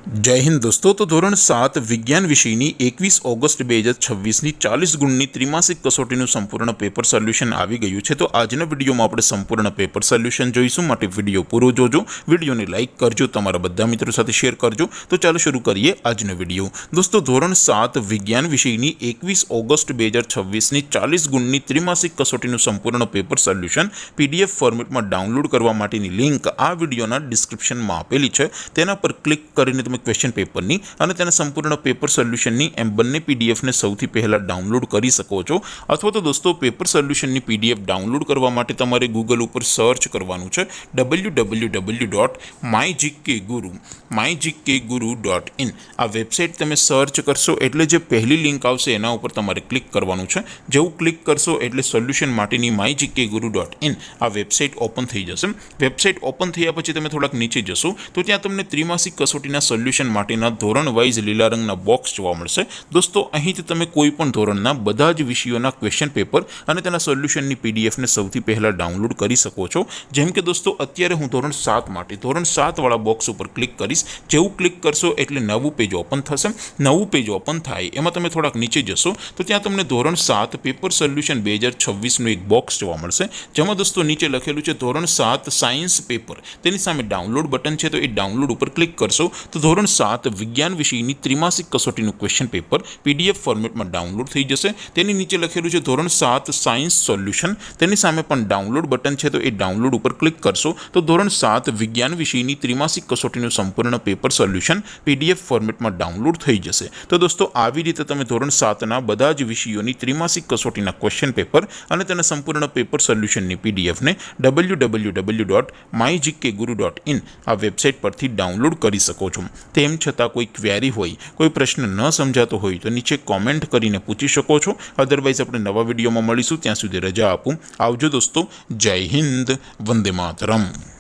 जय हिंद दोस्तों। तो धोरण 7 विज्ञान विषयनी 21 ऑगस्ट 2026 40 गुणनी त्रिमासिक कसोटीનું સંપૂર્ણ પેપર સોલ્યુશન આવી ગયું છે। તો આજના વિડીયોમાં આપણે સંપૂર્ણ પેપર સોલ્યુશન જોઈશું, માટે વિડીયો પૂરો જોજો, વિડીયોને લાઇક કરજો, તમારા બધા મિત્રો સાથે શેર કરજો। તો ચાલો શરૂ કરીએ આજનો વિડીયો। દોસ્તો ધોરણ 7 વિજ્ઞાન વિષયની 21 ઓગસ્ટ 2026 40 ગુણની ત્રિમાસિક कसोटीનું સંપૂર્ણ પેપર સોલ્યુશન PDF ફોર્મેટમાં ડાઉનલોડ કરવા માટેની લિંક આ વિડીયોના ડિસ્ક્રિપ્શનમાં આપેલી છે। તેના પર ક્લિક કરીને તમે क्वेश्चन पेपर नी અને તેના સંપૂર્ણ પેપર સોલ્યુશન ની એમ બંને PDF ને સૌથી પહેલા ડાઉનલોડ કરી શકો છો। અથવા તો દોસ્તો પેપર સોલ્યુશન ની PDF ડાઉનલોડ કરવા માટે તમારે ગૂગલ ઉપર સર્ચ કરવાનું છે www.mygkguru.in। આ વેબસાઇટ તમે સર્ચ કરશો એટલે જે પહેલી લિંક આવશે એના ઉપર તમારે ક્લિક કરવાનું છે। જેવું ક્લિક કરશો એટલે સોલ્યુશન માટેની mygkguru.in આ વેબસાઇટ ઓપન થઈ જશે। વેબસાઇટ ઓપન થયા પછી તમે થોડાક નીચે જશો તો ત્યાં તમને ત્રિમાસિક कसोटीના સોલ્યુશન માટેના ધોરણ વાઇઝ લીલા રંગના બોક્સ જોવા મળશે। દોસ્તો અહીંથી તમે કોઈ પણ ધોરણના બધા જ વિષયોના ક્વેશ્ચન પેપર અને તેના સોલ્યુશનની PDF ને સૌથી પહેલા ડાઉનલોડ કરી શકો છો। જેમ કે દોસ્તો અત્યારે હું ધોરણ 7 માટે ધોરણ 7 વાળા બોક્સ ઉપર ક્લિક કરીશ। જેવું ક્લિક કરશો એટલે નવું પેજ ઓપન થશે। નવું પેજ ઓપન થાય એમાં તમે થોડાક નીચે જશો તો ત્યાં તમને ધોરણ 7 પેપર સોલ્યુશન 2026 નું એક બોક્સ જોવા મળશે, જેમાં દોસ્તો નીચે લખેલું છે ધોરણ 7 સાયન્સ પેપર। તેની સામે ડાઉનલોડ બટન છે, તો એ ડાઉનલોડ ઉપર ક્લિક કરશો તો ધોરણ 7 વિજ્ઞાન વિષયની ત્રિમાસિક कसोटीનું ક્વેશ્ચન પેપર PDF ફોર્મેટમાં ડાઉનલોડ થઈ જશે। તેની નીચે લખેલું છે ધોરણ 7 સાયન્સ સોલ્યુશન। તેની સામે પણ ડાઉનલોડ બટન છે, તો એ ડાઉનલોડ ઉપર ક્લિક કરશો તો ધોરણ 7 વિજ્ઞાન વિષયની ત્રિમાસિક कसोटीનું સંપૂર્ણ પેપર સોલ્યુશન PDF ફોર્મેટમાં ડાઉનલોડ થઈ જશે। તો દોસ્તો આવી રીતે તમે ધોરણ 7ના બધા જ વિષયોની ત્રિમાસિક कसोटीના ક્વેશ્ચન પેપર અને તેના સંપૂર્ણ પેપર સોલ્યુશનની PDF ને www.mygkguru.in આ વેબસાઇટ પરથી ડાઉનલોડ કરી શકો છો। તેમ છતાં કોઈ ક્વેરી હોય, કોઈ પ્રશ્ન ન સમજાતો હોય તો નીચે કોમેન્ટ કરીને પૂછી શકો છો। અધરવાઇઝ આપણે નવા વિડીયોમાં મળીશું, ત્યાં સુધી રજા આપું। આવજો દોસ્તો, જય હિન્દ, વંદે માતરમ।